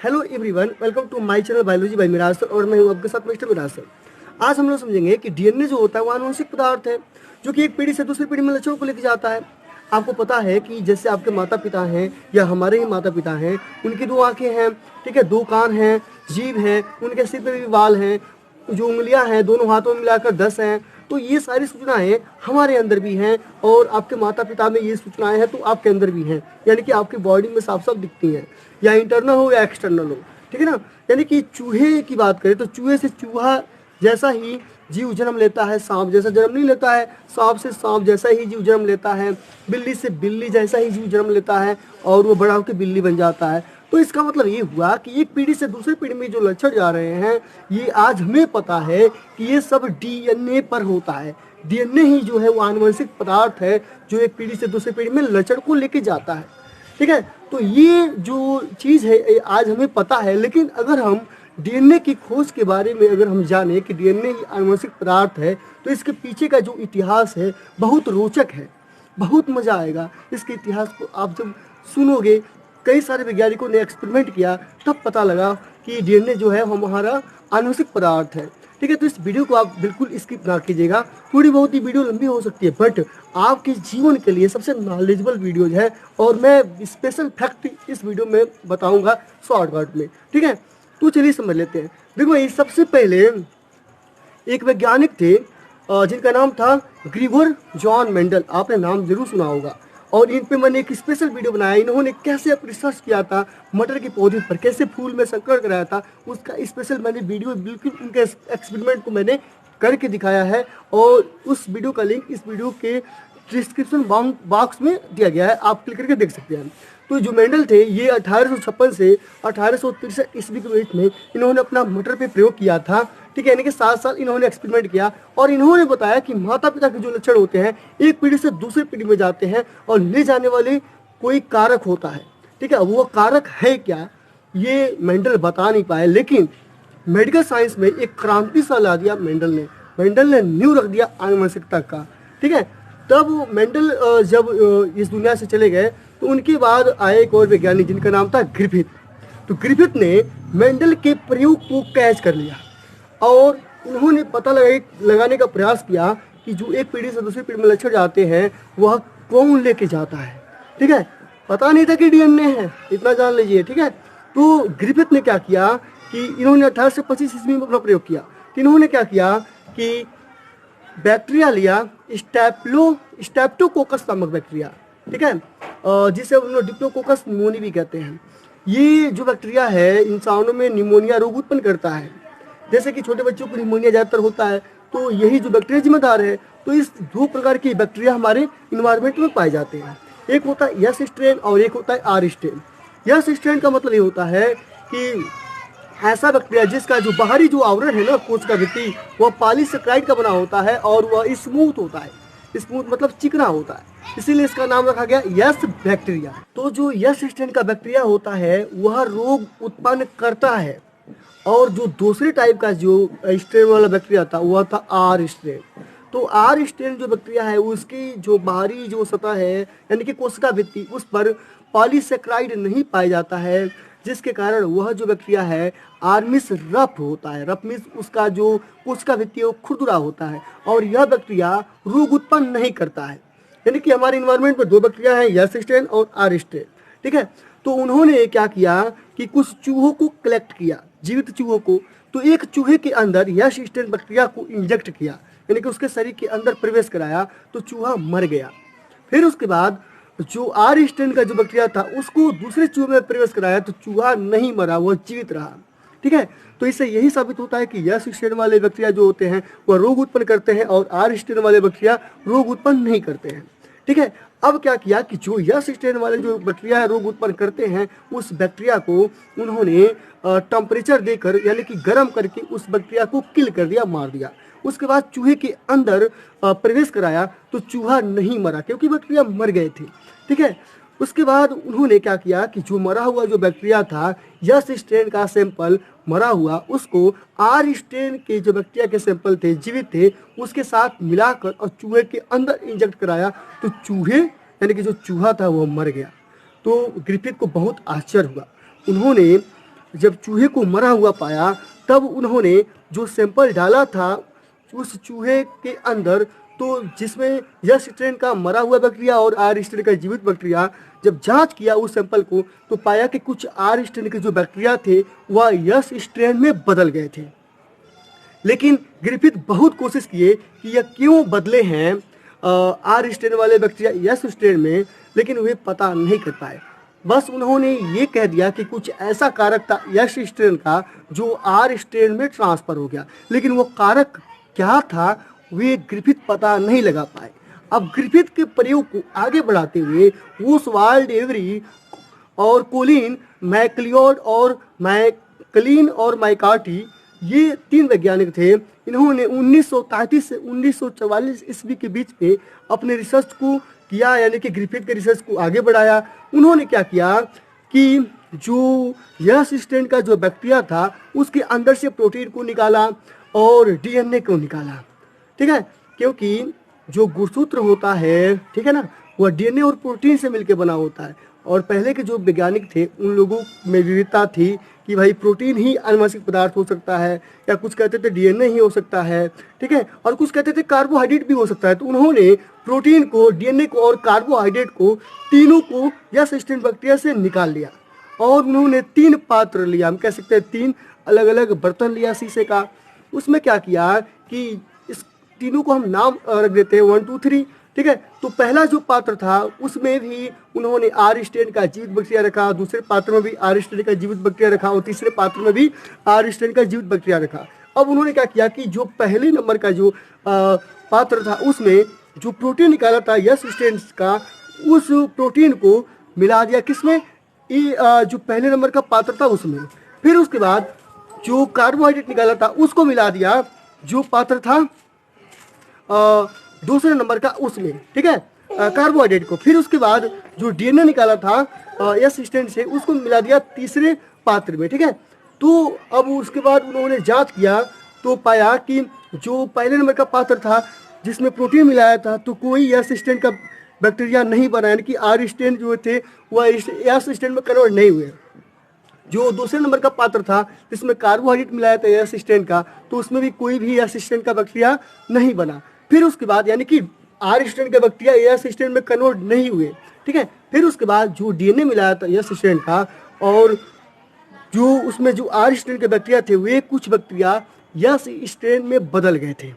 Hello everyone, welcome to my channel biology by Miraj sir और मैं हूं आपके साथ मिस्टर मिराज सर। आज हम लोग समझेंगे कि डीएनए जो होता है वो आनुवंशिक पदार्थ है जो कि एक पीढ़ी से दूसरी पीढ़ी में लक्षणों को लेकर जाता है। आपको पता है कि जैसे आपके माता पिता हैं या हमारे ही माता पिता हैं, उनकी दो आंखें हैं, ठीक है, दो कान हैं, जीभ है, उनके सिर पे भी बाल हैं, जो उंगलियां हैं दोनों हाथों में मिलाकर 10 हैं। तो ये सारी सूचनाएं हमारे अंदर भी हैं और आपके माता पिता में ये सूचनाएं हैं तो आपके अंदर भी हैं, यानी कि आपकी बॉडी में साफ साफ दिखती हैं, या इंटरनल हो या एक्सटर्नल हो, ठीक है ना। यानी कि चूहे की बात करें तो चूहे से चूहा जैसा ही जीव जन्म लेता है, सांप जैसा जन्म नहीं लेता है, सांप से सांप जैसा ही जीव जन्म लेता है, बिल्ली से बिल्ली जैसा ही जीव जन्म लेता है और वो बड़ा होकर बिल्ली बन जाता है। तो इसका मतलब ये हुआ कि एक पीढ़ी से दूसरी पीढ़ी में जो लक्षण जा रहे हैं, ये आज हमें पता है कि ये सब डीएनए पर होता है। डीएनए ही जो है वो आनुवंशिक पदार्थ है जो एक पीढ़ी से दूसरी पीढ़ी में लक्षण को लेके जाता है, ठीक है। तो ये जो चीज़ है ये आज हमें पता है, लेकिन अगर हम डीएनए की खोज के बारे में अगर हम जाने कि डीएनए ही आनुवंशिक पदार्थ है तो इसके पीछे का जो इतिहास है बहुत रोचक है, बहुत मज़ा आएगा। इसके इतिहास को आप जब सुनोगे, कई सारे वैज्ञानिकों ने एक्सपेरिमेंट किया तब पता लगा कि डीएनए जो है वो हमारा आनुवंशिक पदार्थ है, ठीक है। तो इस वीडियो को आप बिल्कुल स्किप ना कीजिएगा, थोड़ी बहुत ही वीडियो लंबी हो सकती है बट आपके जीवन के लिए सबसे नॉलेजेबल वीडियोज है और मैं स्पेशल फैक्ट इस वीडियो में बताऊंगा शॉर्टकट में, ठीक है। तो चलिए समझ लेते हैं। देखो, ये सबसे पहले एक वैज्ञानिक थे जिनका नाम था ग्रिगोर जॉन मेंडल, आपने नाम जरूर सुना होगा। और इन पे मैंने एक स्पेशल वीडियो बनाया, इन्होंने कैसे रिसर्च किया था मटर के पौधे पर, कैसे फूल में संकर कराया था, उसका स्पेशल मैंने वीडियो बिल्कुल उनके एक्सपेरिमेंट को मैंने करके दिखाया है और उस वीडियो का लिंक इस वीडियो के डिस्क्रिप्शन बॉक्स में दिया गया है, आप क्लिक करके देख सकते हैं। तो जो मेंडल थे ये 1856 से 1863 ईस्वी के बीच में इन्होंने अपना मटर पे प्रयोग किया था, ठीक है। यानी कि 7 साल इन्होंने एक्सपेरिमेंट किया और इन्होंने बताया कि माता पिता के जो लक्षण होते हैं एक पीढ़ी से दूसरी पीढ़ी में जाते हैं और ले जाने वाले कोई कारक होता है, ठीक है। वो कारक है क्या ये मेंडल बता नहीं पाए, लेकिन मेडिकल साइंस में एक क्रांति सा ला दिया मेंडल ने न्यू रख दिया आनुवंशिकता का, ठीक है। तब मेंडल जब इस दुनिया से चले गए तो उनके बाद आए एक और वैज्ञानिक जिनका नाम था ग्रिफिथ। तो ग्रिफिथ ने मेंडल के प्रयोग को कैच कर लिया और उन्होंने पता लगाने का प्रयास किया कि जो एक पीढ़ी से दूसरी पीढ़ी में लक्षण जाते हैं वह कौन लेके जाता है, ठीक है। पता नहीं था कि डीएनए है, इतना जान लीजिए, ठीक है। तो ग्रिफिथ ने क्या किया कि इन्होंने 1825 ईस्वी में अपना प्रयोग किया। तो इन्होंने क्या किया कि बैक्टीरिया लिया, स्टेप्टोकोकस नामक बैक्टीरिया, ठीक है, जिसे हम लोग डिप्लोकोकस निमोनी भी कहते हैं। ये जो बैक्टीरिया है इंसानों में निमोनिया रोग उत्पन्न करता है, जैसे कि छोटे बच्चों को निमोनिया ज़्यादातर होता है, तो यही जो बैक्टीरिया जिम्मेदार है। तो इस दो प्रकार के बैक्टीरिया हमारे इन्वायरमेंट में पाए जाते हैं, एक होता है यस स्ट्रेन और एक होता है आर स्ट्रेन। यस स्ट्रेन का मतलब ये होता है कि ऐसा बैक्टीरिया जिसका जो बाहरी जो आवरण है ना कोश का भित्ति वह पॉलीसेकेराइड का बना होता है और वह स्मूथ होता है, स्मूथ मतलब चिकना होता है, इसीलिए इसका नाम रखा गया यस बैक्टीरिया। तो जो यस स्ट्रेन का बैक्टीरिया होता है वह रोग उत्पन्न करता है और जो दूसरे टाइप का जो स्ट्रेन वाला बैक्टीरिया था वह था आर स्ट्रेन। तो आर स्ट्रेन जो बैक्टीरिया है उसकी जो बाहरी जो सतह है यानी कि कोशिका भित्ति उस पर पॉलीसेकेराइड नहीं पाया जाता है, जिसके कारण वह जो बैक्टीरिया है आर्मिस रफ होता है। रफ मीन्स उसका जो कोशिका भित्ति है वो खुरदुरा होता है और यह बैक्टीरिया रोग उत्पन्न नहीं करता है। यानी कि हमारे इन्वायरमेंट में दो बैक्टीरिया हैं, यस स्ट्रेन और आर स्ट्रेन, ठीक है। तो उन्होंने क्या किया कि कुछ चूहों को कलेक्ट किया, जीवित चूहों को। तो एक चूहे के अंदर यस स्ट्रेन बैक्टीरिया को इंजेक्ट किया, यानी कि उसके शरीर के अंदर प्रवेश कराया, तो चूहा मर गया। फिर उसके बाद जो आर स्ट्रेन का जो बैक्टीरिया था उसको दूसरे चूहे में प्रवेश कराया तो चूहा नहीं मरा, वह जीवित रहा, ठीक है। तो इससे यही साबित होता है कि यस स्ट्रेन वाले बैक्टीरिया जो होते हैं वह रोग उत्पन्न करते हैं और आर स्ट्रेन वाले बैक्टीरिया रोग उत्पन्न नहीं करते हैं, ठीक है। अब क्या किया कि जो यस स्ट्रेन वाले जो बैक्टीरिया है रोग उत्पन्न करते हैं उस बैक्टीरिया को उन्होंने टेम्परेचर देकर यानी कि गर्म करके उस बैक्टीरिया को किल कर दिया, मार दिया। उसके बाद चूहे के अंदर प्रवेश कराया तो चूहा नहीं मरा क्योंकि बैक्टीरिया मर गए थे, ठीक है। उसके बाद उन्होंने क्या किया कि जो मरा हुआ जो बैक्टीरिया था यस स्ट्रेन का सैंपल मरा हुआ उसको आर स्ट्रेन के जो बैक्टीरिया के सैंपल थे जीवित थे उसके साथ मिलाकर और चूहे के अंदर इंजेक्ट कराया तो चूहे यानी कि जो चूहा था वो मर गया। तो ग्रिफिथ को बहुत आश्चर्य हुआ। उन्होंने जब चूहे को मरा हुआ पाया तब उन्होंने जो सैंपल डाला था उस चूहे के अंदर, तो जिसमें यस स्ट्रेन का मरा हुआ बैक्टीरिया और आर स्ट्रेन का जीवित बैक्टीरिया, जब जांच किया उस सैंपल को तो पाया कि कुछ आर स्ट्रेन के जो बैक्टीरिया थे वह यस स्ट्रेन में बदल गए थे। लेकिन ग्रिफिथ बहुत कोशिश किए कि यह क्यों बदले हैं आर स्ट्रेन वाले बैक्टीरिया यस स्ट्रेन में, लेकिन वे पता नहीं कर पाए। बस उन्होंने ये कह दिया कि कुछ ऐसा कारक था यस स्ट्रेन का जो आर स्ट्रेन में ट्रांसफर हो गया, लेकिन वो कारक क्या था वे ग्रिफिथ पता नहीं लगा पाए। अब ग्रिफिथ के प्रयोग को आगे बढ़ाते हुए ओसवाल्ड एवरी और कोलिन मैक्लियोड और मैकलिन और मैकार्टी, ये 3 वैज्ञानिक थे। इन्होंने 1933 से 1944 ईस्वी के बीच में अपने रिसर्च को किया, यानी कि ग्रिफिथ के रिसर्च को आगे बढ़ाया। उन्होंने क्या किया कि जो यस स्ट्रेन का जो बैक्टीरिया था उसके अंदर से प्रोटीन को निकाला और डीएनए को निकाला, ठीक है, क्योंकि जो गुणसूत्र होता है, ठीक है ना, वह डीएनए और प्रोटीन से मिलकर बना होता है। और पहले के जो वैज्ञानिक थे उन लोगों में विविधता थी कि भाई प्रोटीन ही आनुवंशिक पदार्थ हो सकता है, या कुछ कहते थे डीएनए ही हो सकता है, ठीक है, और कुछ कहते थे कार्बोहाइड्रेट भी हो सकता है। तो उन्होंने प्रोटीन को, डीएनए को और कार्बोहाइड्रेट को, तीनों को यस स्ट्रेन बैक्टीरिया से निकाल लिया और उन्होंने 3 पात्र लिया, हम कह सकते हैं 3 अलग अलग बर्तन लिया शीशे का। उसमें क्या किया कि इस तीनों को हम नाम रख देते हैं 1 2 3, ठीक है। तो पहला जो पात्र था उसमें भी उन्होंने आर स्ट्रेन का जीवित बैक्टीरिया रखा, दूसरे पात्र में भी आर स्ट्रेन का जीवित बैक्टीरिया रखा और तीसरे पात्र में भी आर स्ट्रेन का जीवित बैक्टीरिया रखा। अब उन्होंने क्या किया कि जो पहले नंबर का जो पात्र था उसमें जो प्रोटीन निकाला था यस स्ट्रेन का, उस प्रोटीन को मिला दिया किसमें, जो पहले नंबर का पात्र था उसमें। फिर उसके बाद जो कार्बोहाइड्रेट निकाला था उसको मिला दिया जो पात्र था दूसरे नंबर का उसमें, ठीक है, कार्बोहाइड्रेट को। फिर उसके बाद जो डीएनए निकाला था यस स्ट्रेन से उसको मिला दिया तीसरे पात्र में, ठीक है। तो अब उसके बाद उन्होंने जांच किया तो पाया कि जो पहले नंबर का पात्र था जिसमें प्रोटीन मिलाया था तो कोई यस स्ट्रेन का बैक्टीरिया नहीं बना, यानी कि आर स्ट्रेन जो थे वह यस स्ट्रेन में कन्वर्ट नहीं हुए। जो दूसरे नंबर का पात्र था जिसमें कार्बोहाइड्रेट मिलाया था यस स्ट्रेन का, तो उसमें भी कोई भी यस स्ट्रेन का बैक्टीरिया नहीं बना। फिर उसके बाद यानी कि आर स्ट्रेन के बैक्टीरिया यस स्ट्रेन में कन्वर्ट नहीं हुए, ठीक है। फिर उसके बाद जो डीएनए मिलाया था यस स्ट्रेन का और जो उसमें जो आर स्ट्रेन के बैक्टीरिया थे वे कुछ बैक्टीरिया यस स्ट्रेन में बदल गए थे।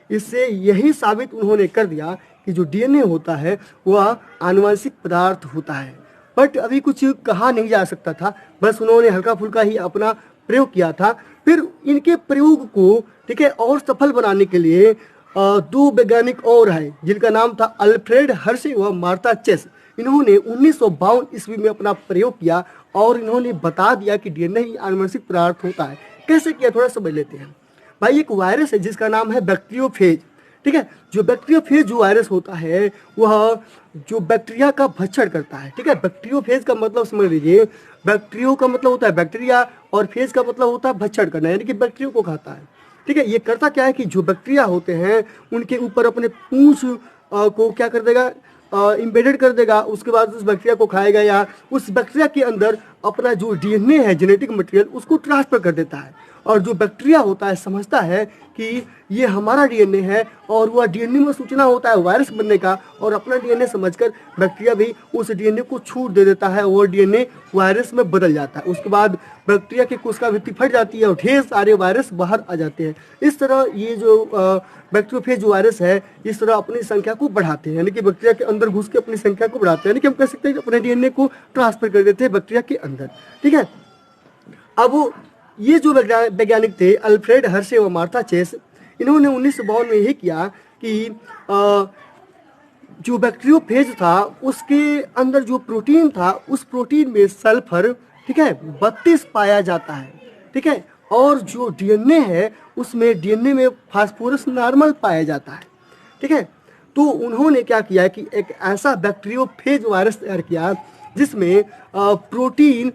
इससे यही साबित उन्होंने कर दिया कि जो डीएनए होता है वह आनुवंशिक पदार्थ होता है। बट अभी कुछ कहा नहीं जा सकता था, बस उन्होंने हल्का फुल्का ही अपना प्रयोग किया था। फिर इनके प्रयोग को, ठीक है, और सफल बनाने के लिए 2 वैज्ञानिक और हैं जिनका नाम था अल्फ्रेड हर्शे व मार्था चेस। इन्होंने 1952 ईस्वी में अपना प्रयोग किया और इन्होंने बता दिया कि डीएनए ही आनुवंशिक पदार्थ होता है। कैसे किया थोड़ा समझ लेते हैं। भाई एक वायरस है जिसका नाम है बैक्टीरियोफेज, ठीक है। जो बैक्टीरियोफेज जो वायरस होता है वह जो बैक्टीरिया का भक्षण करता है, ठीक है। बैक्टीरियोफेज का मतलब समझ लीजिए, बैक्टीरियो का मतलब होता है बैक्टीरिया और फेज का मतलब होता है भक्षण करना, यानी कि बैक्टीरिया को खाता है, ठीक है। ये करता क्या है कि जो बैक्टीरिया होते हैं उनके ऊपर अपने पूंछ को क्या कर देगा, इम्बेडेड कर देगा। उसके बाद उस बैक्टीरिया को खाएगा या उस बैक्टीरिया के अंदर अपना जो डीएनए है जेनेटिक मटेरियल उसको ट्रांसफर कर देता है। और जो बैक्टीरिया होता है समझता है कि ये हमारा डीएनए है और वह डीएनए में सूचना होता है वायरस बनने का, और अपना डीएनए समझकर बैक्टीरिया भी उस डीएनए को छूट दे देता है, वो डीएनए वायरस में बदल जाता है। उसके बाद बैक्टीरिया की कोशिका भित्ति फट जाती है और ढेर सारे वायरस बाहर आ जाते हैं। इस तरह ये जो बैक्टीरियोफेज जो वायरस है इस तरह अपनी संख्या को बढ़ाते हैं, यानी कि बैक्टीरिया के अंदर घुस के अपनी संख्या को बढ़ाते हैं, यानी कि हम कह सकते हैं कि अपने डीएनए को ट्रांसफर कर देते हैं बैक्टीरिया के अंदर, ठीक है। अब ये जो वैज्ञानिक थे अल्फ्रेड हर्शे और मार्था चेस, इन्होंने 1952 में यही किया कि जो बैक्टीरियोफेज था उसके अंदर जो प्रोटीन था उस प्रोटीन में सल्फर, ठीक है, 32 पाया जाता है, ठीक है। और जो डीएनए है उसमें डीएनए में फास्फोरस नॉर्मल पाया जाता है, ठीक है। तो उन्होंने क्या किया कि एक ऐसा बैक्टीरियोफेज वायरस तैयार किया जिसमें प्रोटीन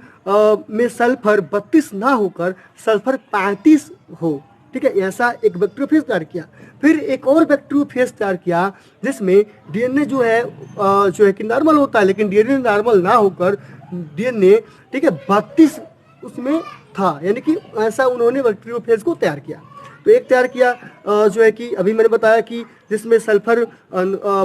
में सल्फर 32 ना होकर सल्फर 35 हो, ठीक है। ऐसा एक बैक्टीरियोफेज तैयार किया। फिर एक और बैक्टीरियोफेज तैयार किया जिसमें डीएनए जो है कि नॉर्मल होता है, लेकिन डीएनए नॉर्मल ना होकर डीएनए, ठीक है, 32 उसमें था, यानी कि ऐसा उन्होंने बैक्टीरियोफेज को तैयार किया। तो एक तैयार किया जो है कि अभी मैंने बताया कि जिसमें सल्फर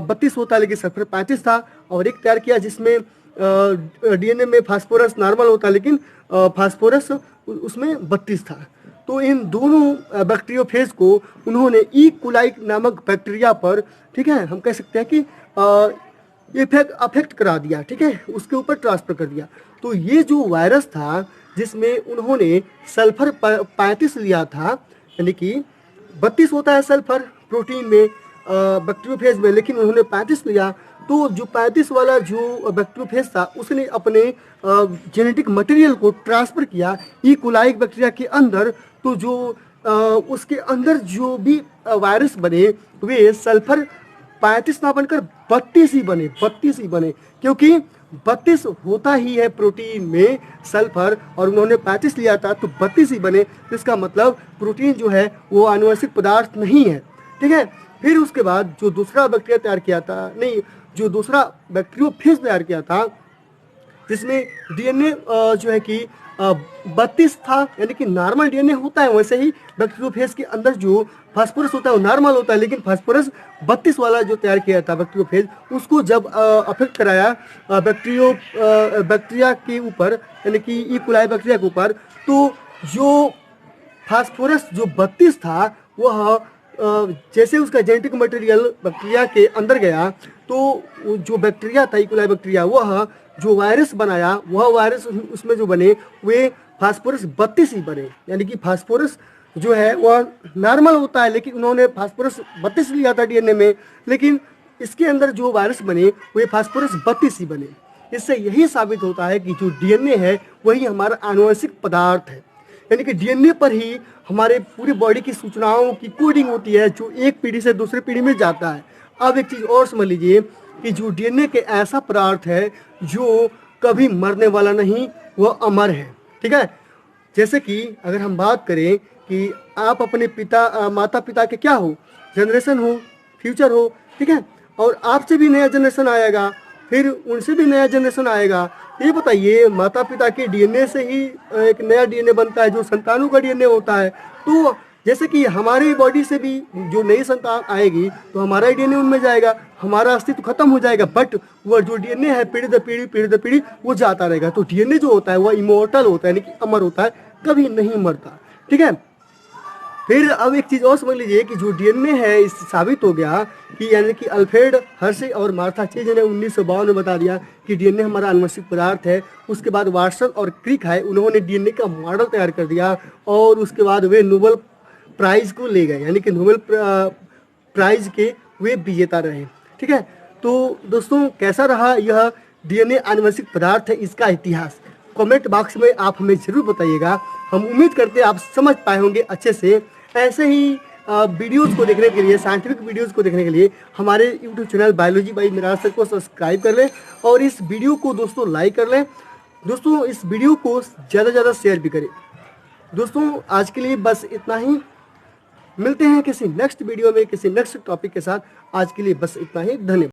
32 होता है लेकिन सल्फर 35 था, और एक तैयार किया जिसमें डीएनए में फास्फोरस नॉर्मल होता है लेकिन फास्फोरस उसमें 32 था। तो इन दोनों बैक्टीरियोफेज को उन्होंने ई कोलाई नामक बैक्टीरिया पर, ठीक है, हम कह सकते हैं कि अफेक्ट करा दिया, ठीक है, उसके ऊपर ट्रांसफर कर दिया। तो ये जो वायरस था जिसमें उन्होंने सल्फर 35 लिया था, यानी कि 32 होता है सल्फर प्रोटीन में बैक्टीरियोफेज में, लेकिन उन्होंने 35 लिया। तो जो 35 वाला जो बैक्टीरियोफेज था उसने अपने जेनेटिक मटेरियल को ट्रांसफर किया ई कोलाई बैक्टीरिया के अंदर। तो जो उसके अंदर जो भी वायरस बने वे सल्फर 35 ना बनकर 32 ही बने, 32 ही बने, क्योंकि 32 होता ही है प्रोटीन में सल्फर, और उन्होंने 35 लिया था तो 32 ही बने। इसका मतलब प्रोटीन जो है वो आनुवंशिक पदार्थ नहीं है, ठीक है। फिर उसके बाद जो दूसरा बैक्टीरिया तैयार किया था, नहीं, जो दूसरा बैक्टीरियोफेज तैयार किया था जिसमें डीएनए जो है कि 32 था, यानी कि नॉर्मल डीएनए होता है वैसे ही बैक्टीरियोफेज के अंदर जो फास्फोरस होता है वो नॉर्मल होता है, लेकिन फास्फोरस 32 वाला जो तैयार किया था बैक्टीरियोफेज, उसको जब अफेक्ट कराया बैक्टीरिया के ऊपर, यानी कि ई कोलाई बैक्टीरिया के ऊपर, तो जो फास्फोरस जो 32 था वह जैसे उसका जेनेटिक मटेरियल बैक्टीरिया के अंदर गया तो जो बैक्टीरिया था ई कोलाई बैक्टीरिया, वह जो वायरस बनाया, वह वायरस उसमें जो बने वे फास्फोरस 32 ही बने, यानी कि फास्फोरस जो है वह नॉर्मल होता है लेकिन उन्होंने फास्फोरस 32 लिया था डीएनए में, लेकिन इसके अंदर जो वायरस बने वे फास्फोरस 32 ही बने। इससे यही साबित होता है कि जो डीएनए है वही हमारा आनुवंशिक पदार्थ है, यानी कि डीएनए पर ही हमारे पूरी बॉडी की सूचनाओं की कोडिंग होती है जो एक पीढ़ी से दूसरी पीढ़ी में जाता है। अब एक चीज़ और समझ लीजिए कि जो डीएनए के ऐसा पदार्थ है जो कभी मरने वाला नहीं, वह अमर है, ठीक है। जैसे कि अगर हम बात करें कि आप अपने माता पिता के क्या हो, जनरेशन हो, फ्यूचर हो, ठीक है, और आपसे भी नया जनरेशन आएगा, फिर उनसे भी नया जनरेशन आएगा। ये बताइए, माता पिता के डीएनए से ही एक नया डीएनए बनता है जो संतानों का डीएनए होता है। तो जैसे कि हमारी बॉडी से भी जो नई संतान आएगी तो हमारा डीएनए उनमें जाएगा, हमारा अस्तित्व खत्म हो जाएगा, बट वह जो डीएनए है पीढ़ी दर पीढ़ी वो जाता रहेगा। तो डीएनए जो होता है वह इमोर्टल होता है, यानी कि अमर होता है, कभी नहीं मरता, ठीक है। फिर अब एक चीज़ और समझ लीजिए कि जो डीएनए है, इससे साबित हो गया कि यानी कि अल्फ्रेड हर्शे और मार्था चेज ने 1952 में बता दिया कि डीएनए हमारा आनुवंशिक पदार्थ है। उसके बाद वाटसन और क्रिक है, उन्होंने डीएनए का मॉडल तैयार कर दिया और उसके बाद वे नोबेल प्राइज को ले गए, यानी कि नोबेल प्राइज के वे विजेता रहे, ठीक है। तो दोस्तों, कैसा रहा यह डीएनए आनुवंशिक पदार्थ है इसका इतिहास? कमेंट बॉक्स में आप हमें जरूर बताइएगा। हम उम्मीद करते हैं आप समझ पाए होंगे अच्छे से। ऐसे ही वीडियोज़ को देखने के लिए, साइंटिफिक वीडियोज़ को देखने के लिए हमारे YouTube channel biology by Miraj sir को सब्सक्राइब कर लें और इस वीडियो को दोस्तों लाइक कर लें। दोस्तों, इस वीडियो को ज़्यादा से ज़्यादा शेयर भी करें। दोस्तों, आज के लिए बस इतना ही। मिलते हैं किसी नेक्स्ट वीडियो में किसी नेक्स्ट टॉपिक के साथ। आज के लिए बस इतना ही। धन्यवाद।